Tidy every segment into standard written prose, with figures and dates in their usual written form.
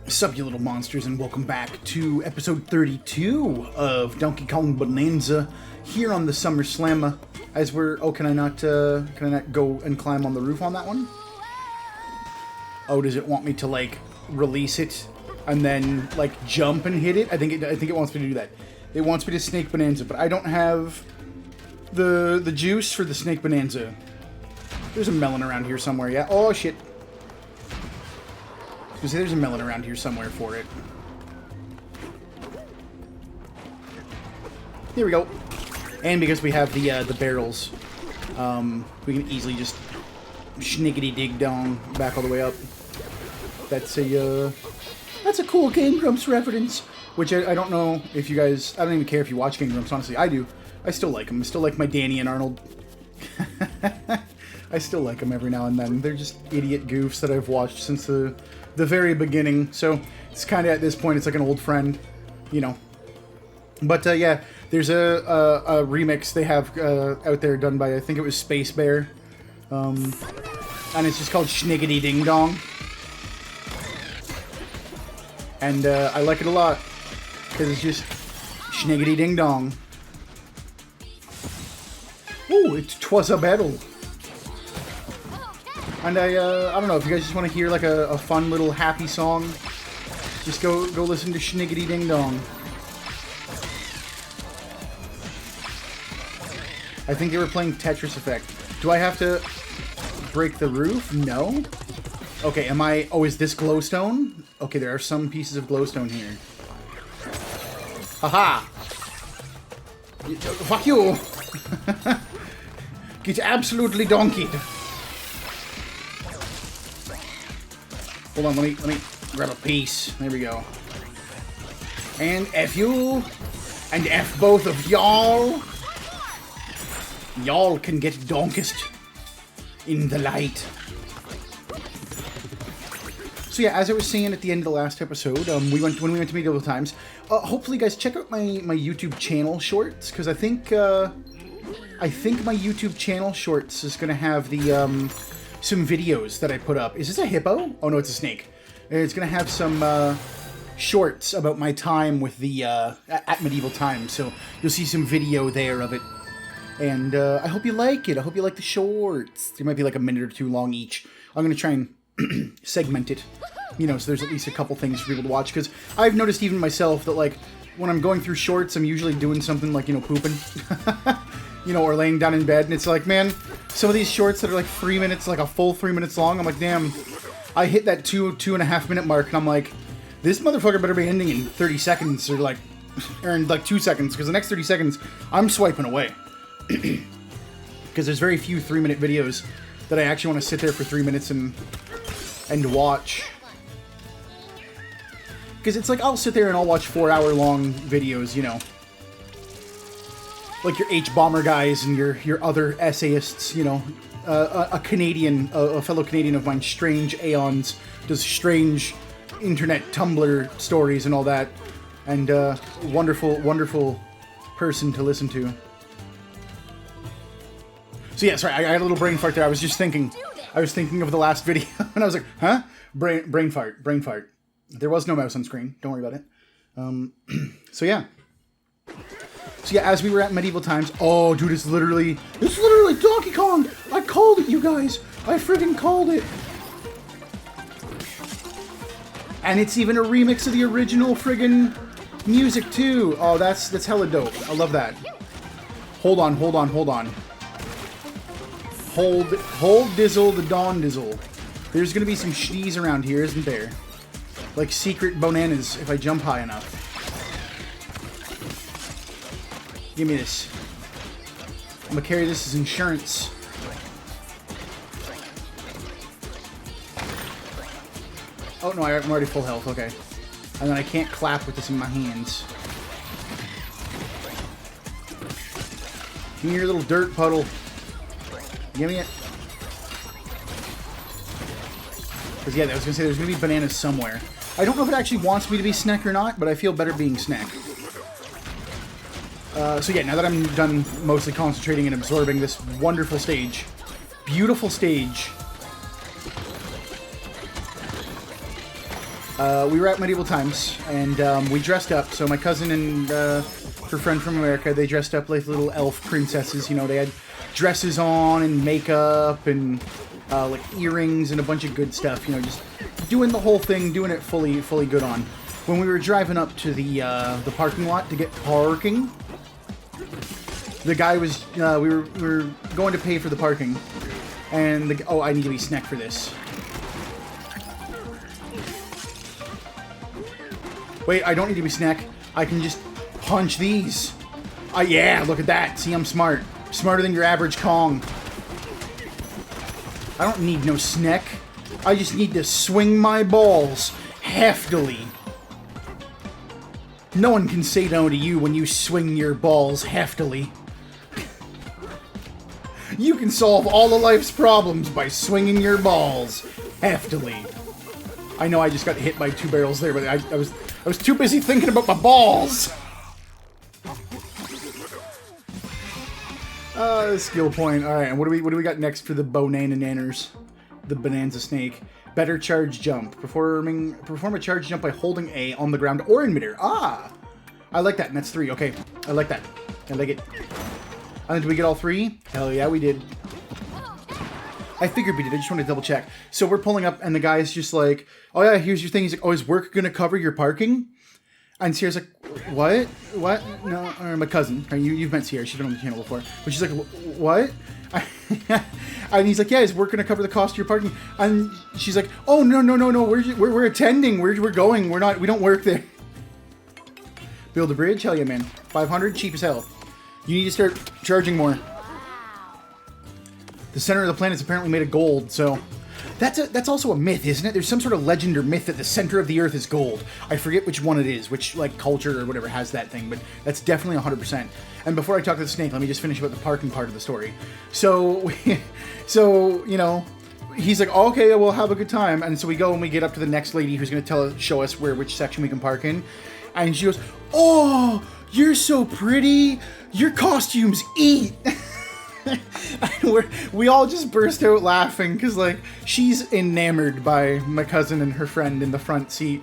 Sup, you little monsters, and welcome back to episode 32 of Donkey Kong Bonanza here on the Summer Slamma. As we're... Oh, can I not go and climb on the roof on that one? Oh, does it want me to, like, release it and then, like, jump and hit it? I think it wants me to do that. It wants me to Snake Bonanza, but I don't have the juice for the Snake Bonanza. There's a melon around here somewhere, yeah? Oh, shit. I was gonna say there's a melon around here somewhere for it. Here we go. And because we have the barrels, we can easily just schnickety-dig dong back all the way up. That's a cool Game Grumps reference. Which I don't know if you guys... I don't even care if you watch Game Grumps, honestly. I do. I still like them. I still like my Danny and Arnold. I still like them every now and then. They're just idiot goofs that I've watched since the very beginning. So it's kind of at this point, it's like an old friend, you know. But yeah, there's a remix they have out there done by, I think it was Space Bear. And it's just called Schniggity Ding Dong. And I like it a lot. Because it's just Schniggity Ding Dong. Ooh, 'twas a battle. And I don't know, if you guys just want to hear like a fun little happy song, just go listen to Schniggity Ding Dong. I think they were playing Tetris Effect. Do I have to break the roof? No. Okay, am I... Oh, is this glowstone? Okay, there are some pieces of glowstone here. Haha! Fuck you! Get absolutely donkeyed. Hold on, let me grab a piece. There we go. And F you, and F both of y'all. Y'all can get donkest in the light. So yeah, as I was saying at the end of the last episode, when we went to Medieval Times. Hopefully, guys, check out my YouTube channel shorts, because I think my YouTube channel shorts is gonna have the some videos that I put up. Is this a hippo? Oh no, it's a snake. It's gonna have some shorts about my time with the at Medieval Times, so you'll see some video there of it. And I hope you like it. I hope you like the shorts. They might be like a minute or two long each. I'm gonna try and segment it, you know, so there's at least a couple things for people to watch, because I've noticed even myself that, like, when I'm going through shorts, I'm usually doing something like, you know, pooping, you know, or laying down in bed, and it's like, man, some of these shorts that are like 3 minutes, like a full 3 minutes long, I'm like, damn, I hit that 2.5 minute mark, and I'm like, this motherfucker better be ending in 30 seconds, or like, or in like 2 seconds, because the next 30 seconds, I'm swiping away. Because there's very few 3-minute videos that I actually want to sit there for 3 minutes and watch. Because it's like, I'll sit there and I'll watch 4-hour-long videos, you know. Like your H-Bomber guys and your other essayists, you know. A Canadian, a fellow Canadian of mine, Strange Aeons, does strange internet Tumblr stories and all that. And wonderful, wonderful person to listen to. So yeah, sorry, I had a little brain fart there. I was just thinking. I was thinking of the last video, and I was like, huh? Brain fart. There was no mouse on screen. Don't worry about it. So yeah. So yeah, as we were at Medieval Times... Oh, dude, it's literally Donkey Kong! I called it, you guys! I friggin' called it! And it's even a remix of the original friggin' music, too! Oh, that's hella dope. I love that. Hold on. Hold Dizzle the Dawn Dizzle. There's gonna be some shnees around here, isn't there? Like secret bananas if I jump high enough. Give me this. I'm gonna carry this as insurance. Oh no, I'm already full health, okay. And then I can't clap with this in my hands. Give me your little dirt puddle. Give me it. Because yeah, I was going to say there's going to be bananas somewhere. I don't know if it actually wants me to be Snack or not, but I feel better being Snack. So yeah, now that I'm done mostly concentrating and absorbing this wonderful stage, beautiful stage, we were at Medieval Times, and we dressed up. So my cousin and her friend from America, they dressed up like little elf princesses. You know, they had dresses on and makeup and like earrings and a bunch of good stuff. You know, just doing the whole thing, doing it fully good on. When we were driving up to the parking lot to get parking, the guy was we were going to pay for the parking, and oh, I need to be snack for this. Wait, I don't need to be snack. I can just punch these. Yeah, look at that. See, I'm smart. Smarter than your average Kong. I don't need no snack. I just need to swing my balls heftily. No one can say no to you when you swing your balls heftily. You can solve all of life's problems by swinging your balls heftily. I know I just got hit by 2 barrels there, but I was too busy thinking about my balls. Skill point. All right, and what do we got next for the Bananza? The Bananza snake. Better charge jump. Perform a charge jump by holding A on the ground or in midair. Ah, I like that. And that's 3. Okay, I like that. I like it. And did we get all 3? Hell yeah, we did. I figured we did. I just want to double check. So we're pulling up, and the guy's just like, "Oh yeah, here's your thing." He's like, "Oh, is work gonna cover your parking?" And Sierra's like, "What? What? No, my cousin. You've met Sierra. She's been on the channel before." But she's like, "What?" And he's like, "Yeah, is work gonna cover the cost of your parking?" And she's like, "Oh no. We're attending. We're going. We don't work there." Build a bridge? Hell yeah, man. 500, cheap as hell. You need to start charging more. The center of the planet is apparently made of gold, so that's also a myth, isn't it? There's some sort of legend or myth that the center of the Earth is gold. I forget which one it is, which like culture or whatever has that thing, but that's definitely 100%. And before I talk to the snake, let me just finish about the parking part of the story. So, you know, he's like, oh, "Okay, we'll have a good time." And so we go and we get up to the next lady who's going to show us which section we can park in, and she goes, "Oh, you're so pretty. Your costumes eat." And we all just burst out laughing because, like, she's enamored by my cousin and her friend in the front seat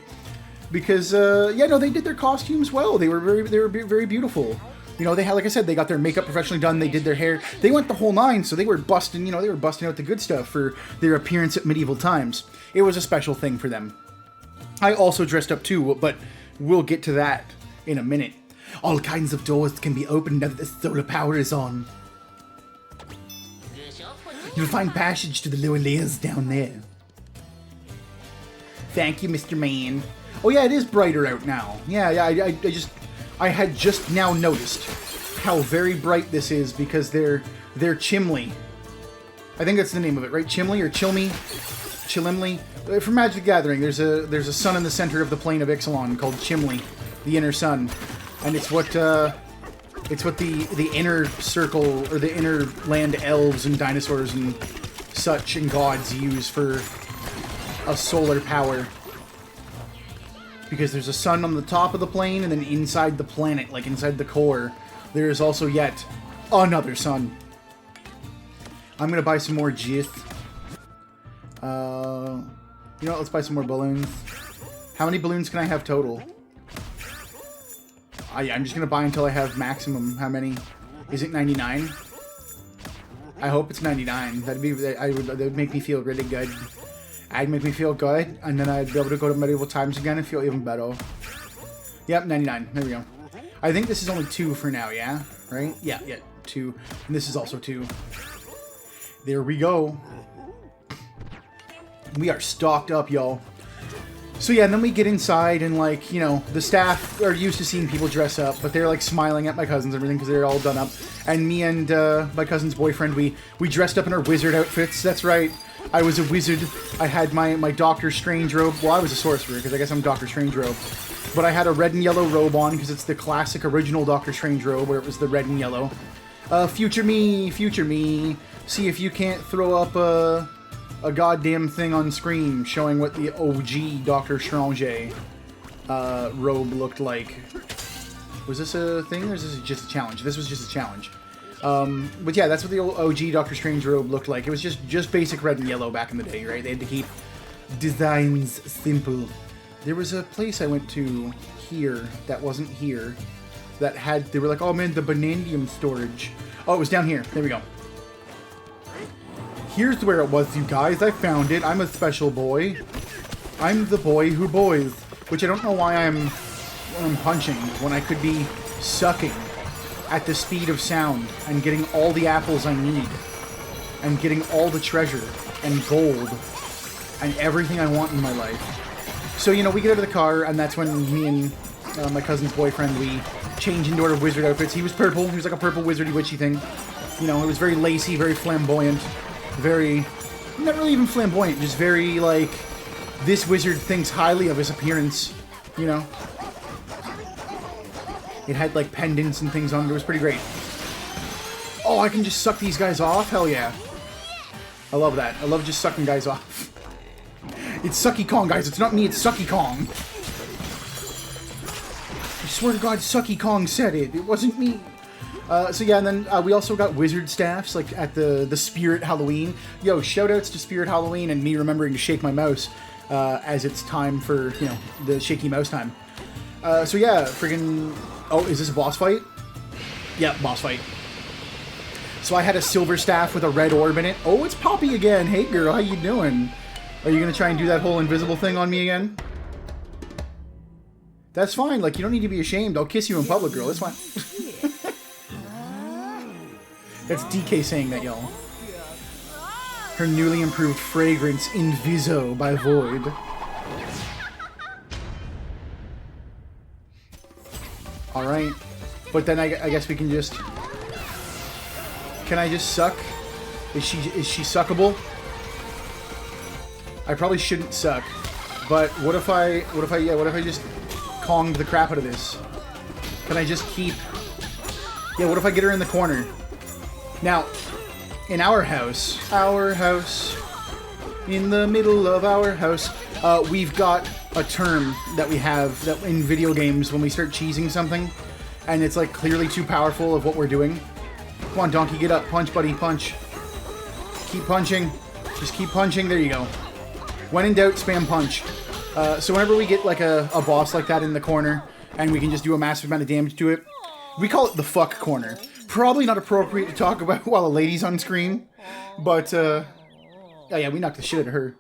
because, yeah, no, they did their costumes well. They were very beautiful. You know, they had, like I said, they got their makeup professionally done. They did their hair. They went the whole 9, so they were busting. You know, they were busting out the good stuff for their appearance at Medieval Times. It was a special thing for them. I also dressed up too, but we'll get to that in a minute. All kinds of doors can be opened now that the solar power is on. You'll find passage to the lower layers down there. Thank you, Mr. Man. Oh yeah, it is brighter out now. Yeah, I had just now noticed how very bright this is because they're Chimley. I think that's the name of it, right? Chimley or Chilmy? Chilimley? From Magic the Gathering, there's a sun in the center of the plane of Ixalan called Chimley, the inner sun. And it's what the inner circle, or the inner land elves and dinosaurs and such and gods use for a solar power. Because there's a sun on the top of the plane, and then inside the planet, like inside the core, there is also yet another sun. I'm gonna buy some more Jith. You know what, let's buy some more balloons. How many balloons can I have total? I'm just gonna buy until I have maximum. How many? Is it 99? I hope it's 99. That would make me feel really good. I'd make me feel good, and then I'd be able to go to Medieval Times again and feel even better. Yep, 99. There we go. I think this is only 2 for now, yeah? Right? Yeah, 2. And this is also 2. There we go. We are stocked up, y'all. So yeah, and then we get inside, and like, you know, the staff are used to seeing people dress up, but they're like smiling at my cousins and everything because they're all done up. And me and my cousin's boyfriend, we dressed up in our wizard outfits. That's right. I was a wizard. I had my Doctor Strange robe. Well, I was a sorcerer because I guess I'm Doctor Strange robe. But I had a red and yellow robe on because it's the classic original Doctor Strange robe where it was the red and yellow. Future me. See if you can't throw up a goddamn thing on screen showing what the OG Doctor Strange robe looked like. Was this a thing, or is this just a challenge? This was just a challenge. But yeah, that's what the OG Doctor Strange robe looked like. It was just basic red and yellow back in the day, right? They had to keep designs simple. There was a place I went to here that wasn't here that had, they were like, oh man, the Bananza storage. Oh, it was down here. There we go. Here's where it was, you guys. I found it. I'm a special boy. I'm the boy who boys. Which I don't know why I'm punching when I could be sucking at the speed of sound and getting all the apples I need and getting all the treasure and gold and everything I want in my life. So, you know, we get out of the car, and that's when me and my cousin's boyfriend, we change into our wizard outfits. He was purple. He was like a purple wizardy witchy thing. You know, it was very lacy, very flamboyant, very... not really even flamboyant, just very, like... this wizard thinks highly of his appearance, you know? It had, like, pendants and things on it. It was pretty great. Oh, I can just suck these guys off? Hell yeah. I love that. I love just sucking guys off. It's Sucky Kong, guys. It's not me, it's Sucky Kong. I swear to God, Sucky Kong said it. It wasn't me. So yeah, and then we also got wizard staffs, like, at the Spirit Halloween. Yo, shoutouts to Spirit Halloween and me remembering to shake my mouse as it's time for, you know, the shaky mouse time. So yeah, friggin'... oh, is this a boss fight? Yeah, boss fight. So I had a silver staff with a red orb in it. Oh, it's Poppy again. Hey, girl, how you doing? Are you gonna try and do that whole invisible thing on me again? That's fine. Like, you don't need to be ashamed. I'll kiss you in public, girl. It's fine. That's DK saying that, y'all. Her newly improved fragrance, Inviso by Void. Alright. But then I guess we can just... can I just suck? Is she suckable? I probably shouldn't suck. But what if I just Konged the crap out of this? Can I just keep... yeah, what if I get her in the corner? Now, in our house, in the middle of our house, we've got a term that we have that in video games when we start cheesing something, and it's like clearly too powerful of what we're doing. Come on, donkey, get up. Punch, buddy, punch. Keep punching. Just keep punching. There you go. When in doubt, spam punch. So whenever we get like a boss like that in the corner, and we can just do a massive amount of damage to it, we call it the fuck corner. Probably not appropriate to talk about while a lady's on screen, but, oh yeah, we knocked the shit out of her.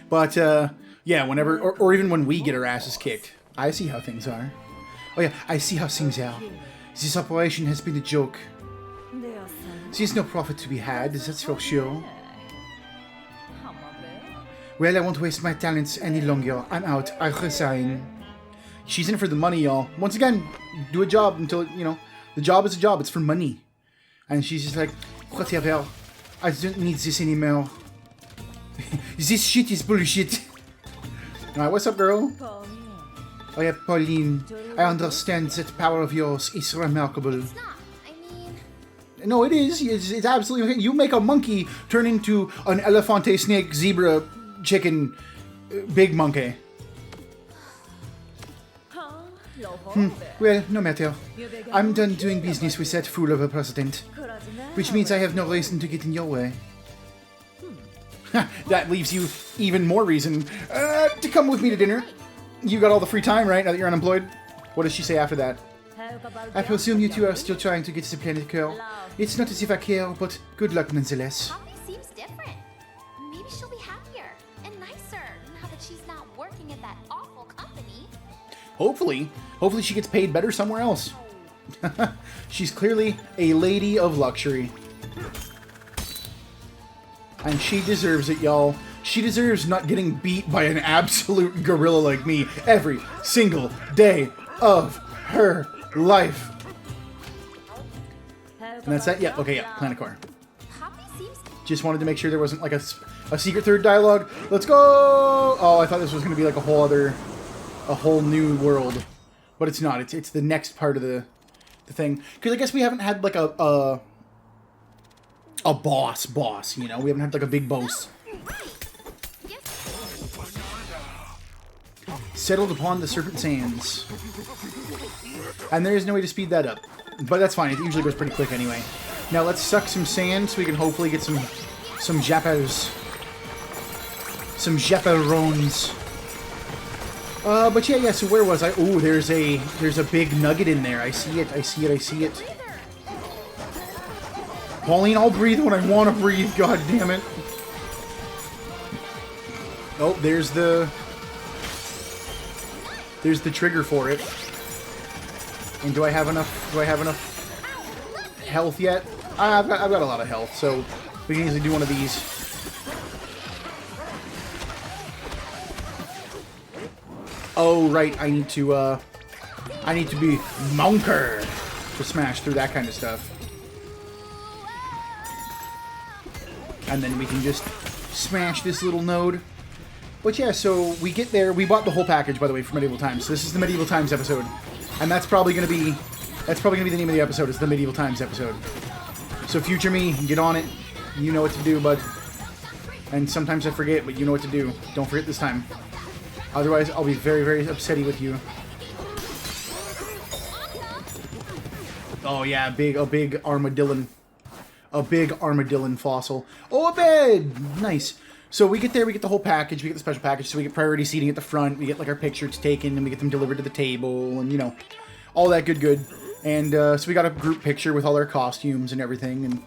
But, yeah, whenever, or even when we get our asses kicked, I see how things are. Oh yeah, I see how things are. This operation has been a joke. There's no profit to be had, that's for sure. Well, I won't waste my talents any longer. I'm out. I resign. She's in for the money, y'all. Once again, do a job until, you know, the job is a job. It's for money. And she's just like, whatever. I don't need this anymore. This shit is bullshit. Alright, what's up, girl? Oh yeah, Pauline. I understand that power of yours is remarkable. It's not. I mean... no, it is. It's absolutely okay. You make a monkey turn into an elefante, snake, zebra, chicken, big monkey. Well, no matter. I'm done doing business with that fool of a president. Which means I have no reason to get in your way. That leaves you even more reason to come with me to dinner. You got all the free time, right, now that you're unemployed? What does she say after that? I presume you two are still trying to get to the planet Curl. It's not as if I care, but good luck nonetheless. Poppy seems different. Maybe she'll be happier and nicer now that she's not working at that awful company. Hopefully. Hopefully she gets paid better somewhere else. She's clearly a lady of luxury. And she deserves it, y'all. She deserves not getting beat by an absolute gorilla like me every single day of her life. And that's that? Yeah, okay, yeah, Planet Core. Poppy seems... Just wanted to make sure there wasn't like a secret third dialogue. Let's go! Oh, I thought this was going to be like a whole new world. But it's not. It's the next part of the thing. Because I guess we haven't had like a boss, you know? We haven't had like a big boss. Settled upon the Serpent Sands. And there is no way to speed that up. But that's fine. It usually goes pretty quick anyway. Now let's suck some sand so we can hopefully get some jappos. Some japperons. But yeah, so where was I? Oh, there's a big nugget in there. I see it, I see it, I see it. Pauline, I'll breathe when I want to breathe, god damn it. Oh, there's the trigger for it. And do I have enough health yet? I've got a lot of health, so we can easily do one of these. Oh, right, I need to be Monker to smash through that kind of stuff. And then we can just smash this little node. But yeah, so we get there. We bought the whole package, by the way, for Medieval Times. So this is the Medieval Times episode. And that's probably gonna be the name of the episode, is the Medieval Times episode. So future me, get on it. You know what to do, bud. And sometimes I forget, but you know what to do. Don't forget this time. Otherwise, I'll be very, very upsetty with you. Oh yeah, a big armadillon. A big armadillon fossil. Oh, a bed! Nice. So we get there, we get the whole package, we get the special package, so we get priority seating at the front, we get like our pictures taken, and we get them delivered to the table, and you know, all that good. And so we got a group picture with all our costumes and everything, and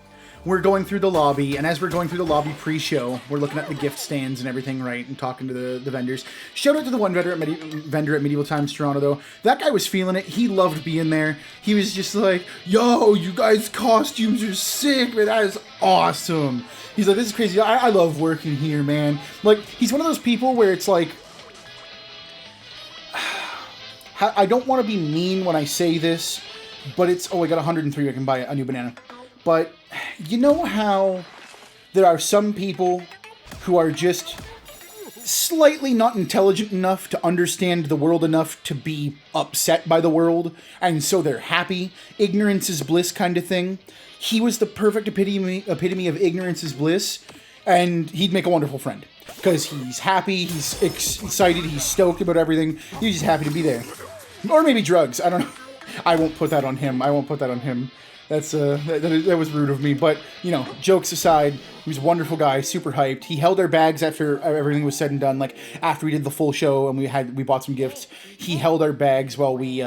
we're going through the lobby, and as we're going through the lobby pre-show, we're looking at the gift stands and everything, right, and talking to the vendors. Shout out to the one vendor at Medieval Times Toronto, though. That guy was feeling it. He loved being there. He was just like, yo, you guys' costumes are sick, man. That is awesome. He's like, this is crazy. I love working here, man. Like, he's one of those people where it's like, I don't want to be mean when I say this, but it's, oh, I got 103, I can buy a new banana. But you know how there are some people who are just slightly not intelligent enough to understand the world enough to be upset by the world, and so they're happy? Ignorance is bliss kind of thing. He was the perfect epitome of ignorance is bliss, and he'd make a wonderful friend. Because he's happy, he's excited, he's stoked about everything, he's just happy to be there. Or maybe drugs, I don't know. I won't put that on him, that was rude of me, but, you know, jokes aside, he was a wonderful guy, super hyped. He held our bags after everything was said and done, like, after we did the full show and we bought some gifts. He held our bags while we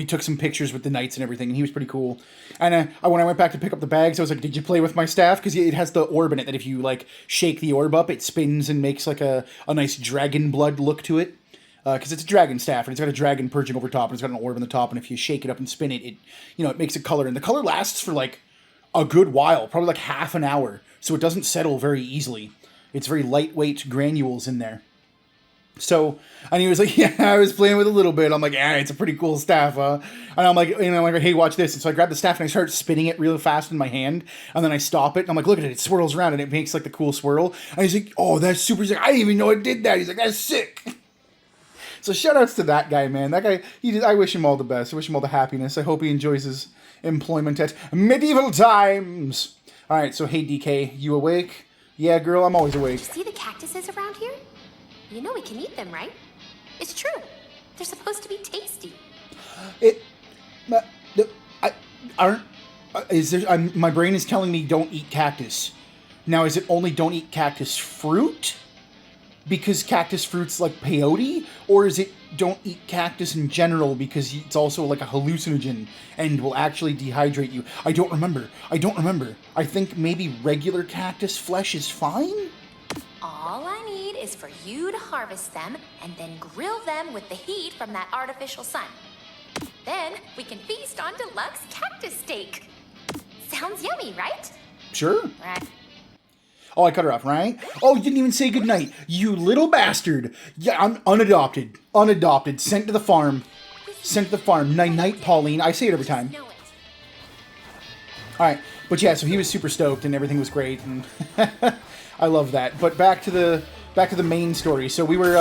took some pictures with the knights and everything, and he was pretty cool. And when I went back to pick up the bags, I was like, did you play with my staff? Because it has the orb in it that if you, like, shake the orb up, it spins and makes, like, a nice dragon blood look to it. Because it's a dragon staff, and it's got a dragon perching over top, and it's got an orb on the top, and if you shake it up and spin it, it makes a color. And the color lasts for, like, a good while, probably like half an hour, so it doesn't settle very easily. It's very lightweight granules in there. So, and he was like, yeah, I was playing with it a little bit. I'm like, yeah, it's a pretty cool staff, huh? And I'm like, hey, watch this. And so I grab the staff and I start spinning it real fast in my hand. And then I stop it and I'm like, look at it. It swirls around and it makes like the cool swirl. And he's like, oh, that's super sick. I didn't even know it did that. He's like, that's sick. So shout outs to that guy, man. That guy, I wish him all the best. I wish him all the happiness. I hope he enjoys his employment at Medieval Times. All right, so hey, DK, you awake? Yeah, girl, I'm always awake. Did you see the cactuses around here? You know we can eat them, right? It's true. They're supposed to be tasty. My brain is telling me don't eat cactus. Now, is it only don't eat cactus fruit? Because cactus fruit's like peyote? Or is it don't eat cactus in general because it's also like a hallucinogen and will actually dehydrate you? I don't remember. I think maybe regular cactus flesh is fine? All I need is for you to harvest them and then grill them with the heat from that artificial sun. Then we can feast on deluxe cactus steak. Sounds yummy, right? Sure. Right. Oh, I cut her off, right? Oh, you didn't even say goodnight. You little bastard. Yeah, I'm unadopted. Unadopted. Sent to the farm. Night, Pauline. I say it every time. Alright. But yeah, so he was super stoked and everything was great. And I love that. But back to the main story. So we were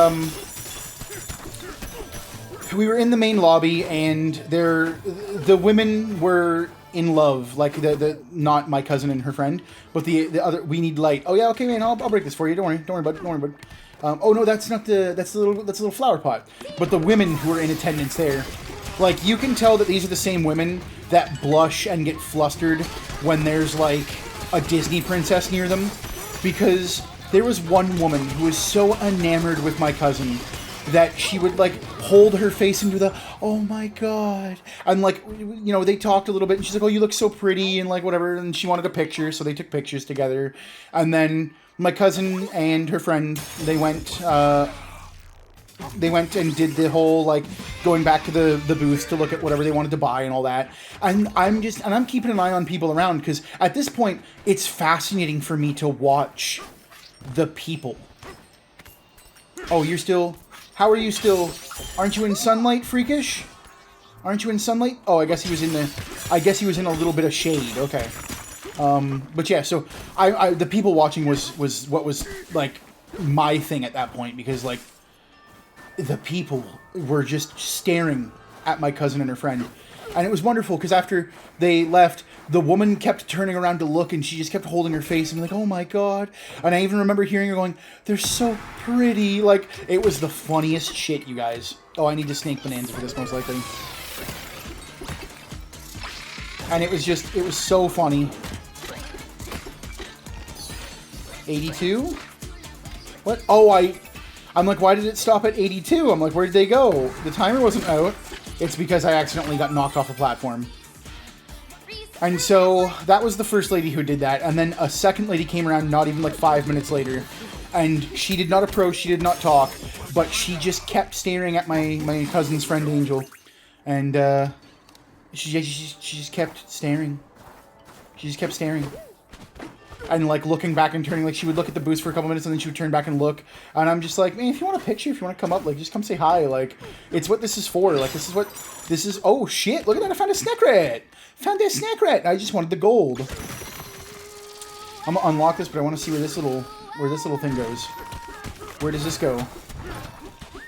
in the main lobby and the women were in love, like the not my cousin and her friend, but the other. We need light. Oh yeah, okay, man. I'll break this for you. Don't worry, bud. Oh no, that's the little flower pot. But the women who are in attendance there, like you can tell that these are the same women that blush and get flustered when there's like a Disney princess near them, because there was one woman who was so enamored with my cousin that she would like hold her face into the, oh my god, and like, you know, they talked a little bit, and she's like, oh, you look so pretty, and like whatever, and she wanted a picture, so they took pictures together, and then my cousin and her friend, they went and did the whole, like, going back to the booth to look at whatever they wanted to buy and all that. And I'm keeping an eye on people around, because at this point, it's fascinating for me to watch the people. Oh, you're still... How are you still... Aren't you in sunlight, freakish? Aren't you in sunlight? Oh, I guess he was in the... I guess he was in a little bit of shade. Okay. But yeah, so the people watching was what was, like, my thing at that point, because, like, the people were just staring at my cousin and her friend. And it was wonderful, because after they left, the woman kept turning around to look, and she just kept holding her face and being like, oh my god. And I even remember hearing her going, they're so pretty. Like, it was the funniest shit, you guys. Oh, I need to snake Bananza for this, most likely. And it was just, it was so funny. 82? What? Oh, I'm like, why did it stop at 82? I'm like, where did they go? The timer wasn't out. It's because I accidentally got knocked off a platform. And so, that was the first lady who did that. And then a second lady came around not even like 5 minutes later. And she did not approach, she did not talk. But she just kept staring at my cousin's friend, Angel. And, she just kept staring. She just kept staring. And, like, looking back and turning, like, she would look at the booth for a couple minutes, and then she would turn back and look. And I'm just like, man, if you want a picture, if you want to come up, like, just come say hi. Like, it's what this is for. Like, this is, oh, shit, look at that, I found a snack rat. Found that snack rat. I just wanted the gold. I'm gonna unlock this, but I want to see where this little thing goes. Where does this go?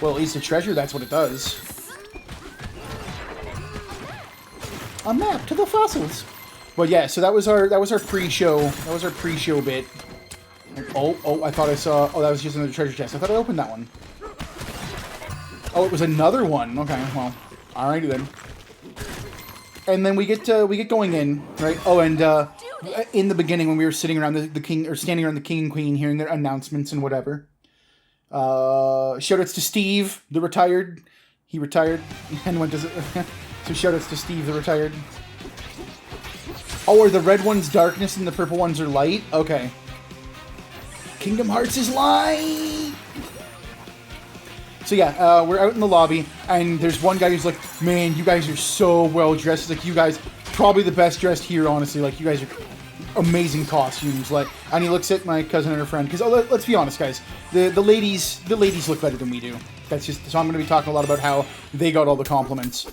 Well, at least a treasure, that's what it does. A map to the fossils. But yeah, so that was our pre-show. That was our pre-show bit. And, oh, I thought I saw... Oh, that was just another treasure chest. I thought I opened that one. Oh, it was another one. Okay, well, alrighty then. And then we get going in, right? Oh, and in the beginning when we were sitting around the king, or standing around the king and queen, hearing their announcements and whatever. Shoutouts to Steve, the retired. He retired, and went to... So shoutouts to Steve, the retired. Oh, are the red ones darkness and the purple ones are light? Okay. Kingdom Hearts is light! So yeah, we're out in the lobby, and there's one guy who's like, man, you guys are so well dressed. It's like, you guys, probably the best dressed here, honestly. Like, you guys are amazing costumes. Like, and he looks at my cousin and her friend, because, oh, let's be honest, guys. The ladies look better than we do. That's just, so I'm going to be talking a lot about how they got all the compliments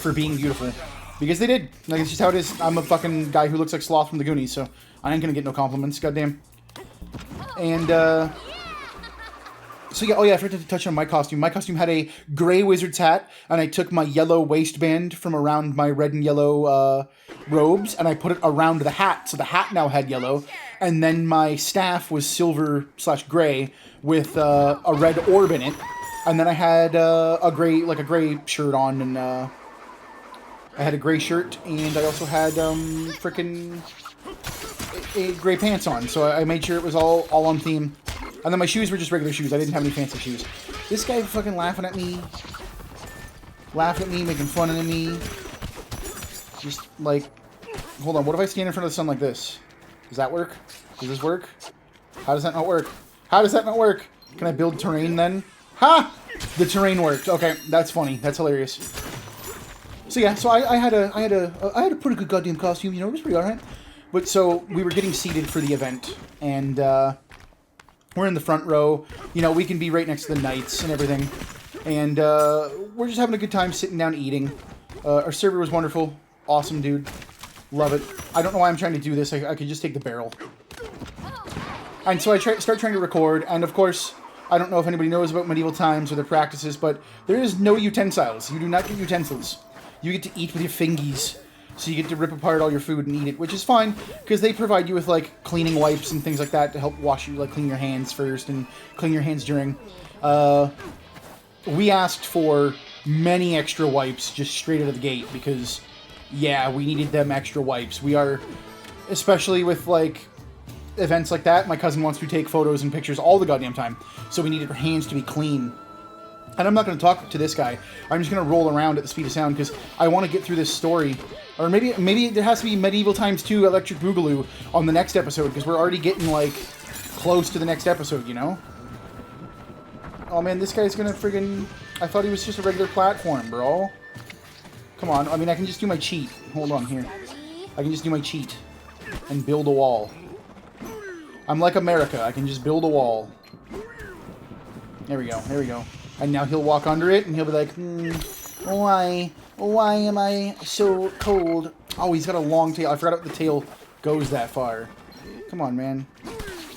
for being beautiful. Because they did. Like, it's just how it is. I'm a fucking guy who looks like Sloth from the Goonies, so I ain't gonna get no compliments, goddamn. And, so yeah, oh yeah, I forgot to touch on my costume. My costume had a gray wizard's hat, and I took my yellow waistband from around my red and yellow, robes, and I put it around the hat, so the hat now had yellow. And then my staff was silver/gray with, a red orb in it. And then I had, a gray shirt on, and, I had a gray shirt, and I also had, frickin' a gray pants on, so I made sure it was all on theme. And then my shoes were just regular shoes, I didn't have any fancy shoes. This guy fucking laughing at me, making fun of me. Just, like, hold on, what if I stand in front of the sun like this? Does that work? Does this work? How does that not work? How does that not work? Can I build terrain then? Ha! The terrain worked. Okay, that's funny. That's hilarious. So yeah, so I had a pretty good goddamn costume, you know, it was pretty alright. But so we were getting seated for the event, and we're in the front row. You know, we can be right next to the knights and everything, and we're just having a good time sitting down eating. Our server was wonderful, awesome dude, love it. I don't know why I'm trying to do this. I could just take the barrel. And so I start trying to record, and of course, I don't know if anybody knows about medieval times or their practices, but there is no utensils. You do not get utensils. You get to eat with your fingies. So you get to rip apart all your food and eat it, which is fine, because they provide you with, like, cleaning wipes and things like that to help wash you, like, clean your hands first and clean your hands during. We asked for many extra wipes just straight out of the gate, because, yeah, we needed them extra wipes. We are, especially with, like, events like that, my cousin wants to take photos and pictures all the goddamn time, so we needed our hands to be clean. And I'm not going to talk to this guy. I'm just going to roll around at the speed of sound because I want to get through this story. Or maybe there has to be Medieval Times 2 Electric Boogaloo on the next episode because we're already getting, like, close to the next episode, you know? Oh, man, this guy's going to friggin... I thought he was just a regular platform, bro. Come on. I mean, I can just do my cheat. Hold on here. I can just do my cheat and build a wall. I'm like America. I can just build a wall. There we go. There we go. And now he'll walk under it, and he'll be like, why? Why am I so cold? Oh, he's got a long tail. I forgot the tail goes that far. Come on, man.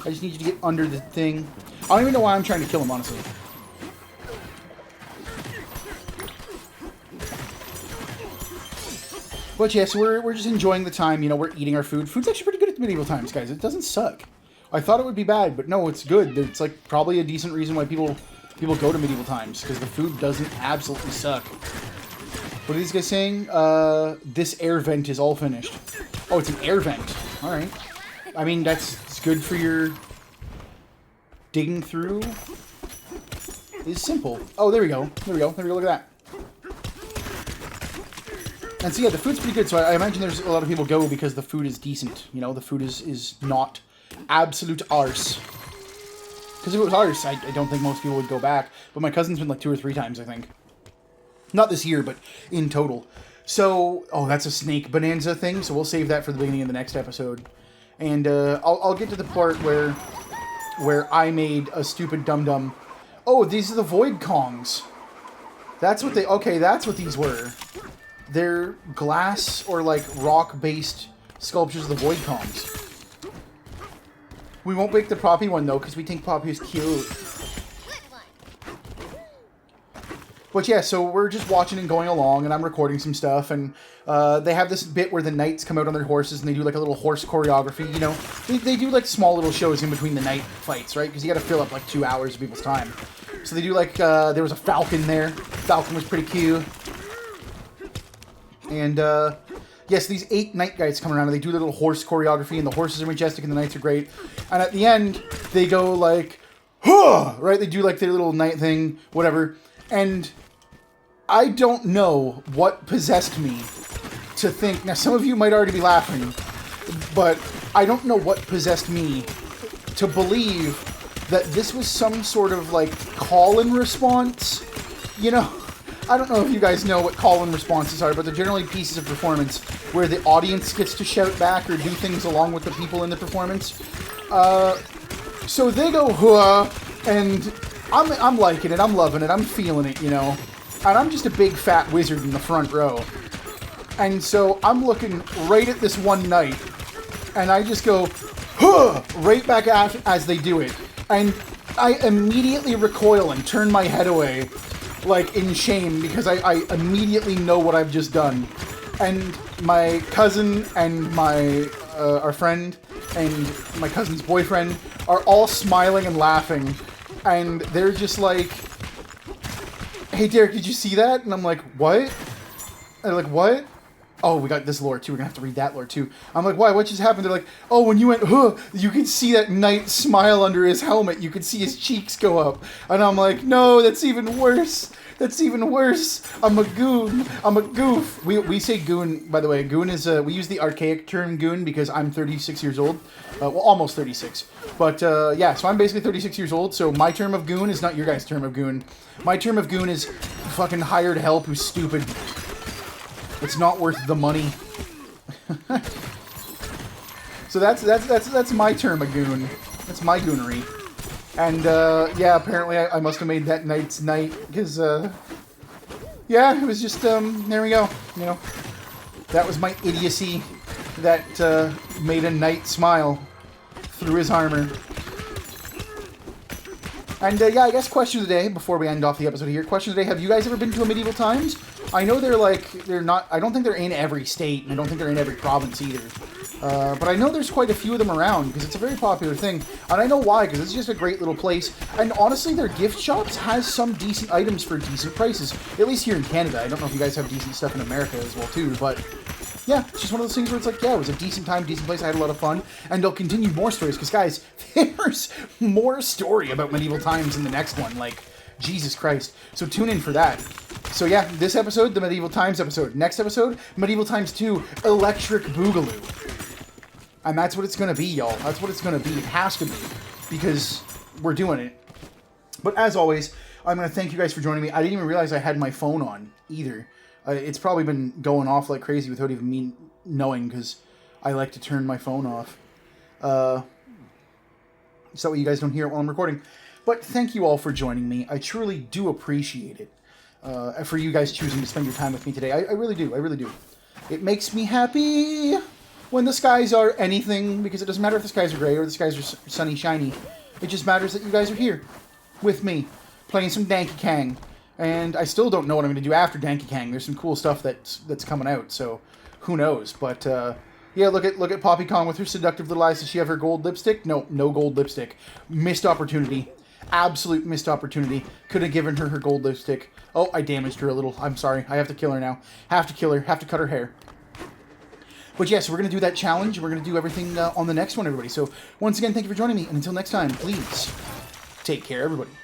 I just need you to get under the thing. I don't even know why I'm trying to kill him, honestly. But yes, we're just enjoying the time. You know, we're eating our food. Food's actually pretty good at the Medieval Times, guys. It doesn't suck. I thought it would be bad, but no, it's good. It's like probably a decent reason why people go to Medieval Times, because the food doesn't absolutely suck. What are these guys saying? This air vent is all finished. Oh, it's an air vent. All right. I mean, it's good for your digging through. It's simple. Oh, there we go. There we go. There we go. Look at that. And so, yeah, the food's pretty good. So I imagine there's a lot of people go because the food is decent. You know, the food is not absolute arse. Because if it was arse, I don't think most people would go back. But my cousin's been like 2 or 3 times, I think. Not this year, but in total. So, oh, that's a snake Bananza thing. So we'll save that for the beginning of the next episode. And I'll get to the part where I made a stupid dum-dum. Oh, these are the Void Kongs. That's what they... Okay, that's what these were. They're glass or, like, rock-based sculptures of the Void Kongs. We won't make the Poppy one, though, because we think Poppy is cute. But yeah, so we're just watching and going along, and I'm recording some stuff, and they have this bit where the knights come out on their horses, and they do, like, a little horse choreography, you know? They do, like, small little shows in between the knight fights, right? Because you gotta fill up, like, 2 hours of people's time. So they do, like, there was a falcon there. Falcon was pretty cute. And, yes, these 8 knight guys come around, and they do their little horse choreography, and the horses are majestic, and the knights are great. And at the end, they go, like, huh! Right? They do, like, their little knight thing, whatever. And I don't know what possessed me to think... Now, some of you might already be laughing, but I don't know what possessed me to believe that this was some sort of, like, call-in response. You know? I don't know if you guys know what call-in responses are, but they're generally pieces of performance where the audience gets to shout back or do things along with the people in the performance. So they go, huh, and I'm liking it, I'm loving it, I'm feeling it, you know. And I'm just a big fat wizard in the front row. And so I'm looking right at this one knight, and I just go, huh, right back at as they do it. And I immediately recoil and turn my head away, like, in shame, because I immediately know what I've just done. And my cousin and our friend and my cousin's boyfriend are all smiling and laughing. And they're just like, hey, Derek, did you see that? And I'm like, what? And they're like, what? Oh, we got this lore, too. We're going to have to read that lore, too. I'm like, why? What just happened? They're like, oh, when you went, huh, you could see that knight smile under his helmet. You could see his cheeks go up. And I'm like, no, that's even worse. That's even worse. I'm a goon. I'm a goof. We say goon, by the way. Goon is, we use the archaic term goon because I'm 36 years old. Well, almost 36. But, yeah, so I'm basically 36 years old. So my term of goon is not your guys' term of goon. My term of goon is fucking hired help who's stupid. It's not worth the money. So that's my term of goon. That's my goonery. And, yeah, apparently I must have made that knight's night, because, yeah, it was just, there we go, you know. That was my idiocy that, made a knight smile through his armor. And, yeah, I guess question of the day, before we end off the episode here, question of the day, have you guys ever been to a Medieval Times? I know they're not, I don't think they're in every state, and I don't think they're in every province either. But I know there's quite a few of them around, because it's a very popular thing. And I know why, because it's just a great little place. And honestly, their gift shops has some decent items for decent prices. At least here in Canada. I don't know if you guys have decent stuff in America as well, too, but... yeah, it's just one of those things where it's like, yeah, it was a decent time, decent place, I had a lot of fun, and they'll continue more stories, because, guys, there's more story about Medieval Times in the next one, like, Jesus Christ. So tune in for that. So yeah, this episode, the Medieval Times episode. Next episode, Medieval Times 2, Electric Boogaloo. And that's what it's going to be, y'all. That's what it's going to be. It has to be. Because we're doing it. But as always, I'm going to thank you guys for joining me. I didn't even realize I had my phone on either. It's probably been going off like crazy without even me knowing, because I like to turn my phone off. So that way you guys don't hear it while I'm recording. But thank you all for joining me. I truly do appreciate it. For you guys choosing to spend your time with me today. I really do. I really do. It makes me happy when the skies are anything, because it doesn't matter if the skies are gray or the skies are sunny, shiny. It just matters that you guys are here with me, playing some Danky Kang. And I still don't know what I'm going to do after Danky Kang. There's some cool stuff that's coming out, so who knows. But yeah, look at Poppy Kong with her seductive little eyes. Does she have her gold lipstick? No gold lipstick. Missed opportunity. Absolute missed opportunity. Could have given her gold lipstick. Oh, I damaged her a little. I'm sorry. I have to kill her now. Have to kill her. Have to cut her hair. But yes, we're going to do that challenge. We're going to do everything on the next one, everybody. So once again, thank you for joining me. And until next time, please take care, everybody.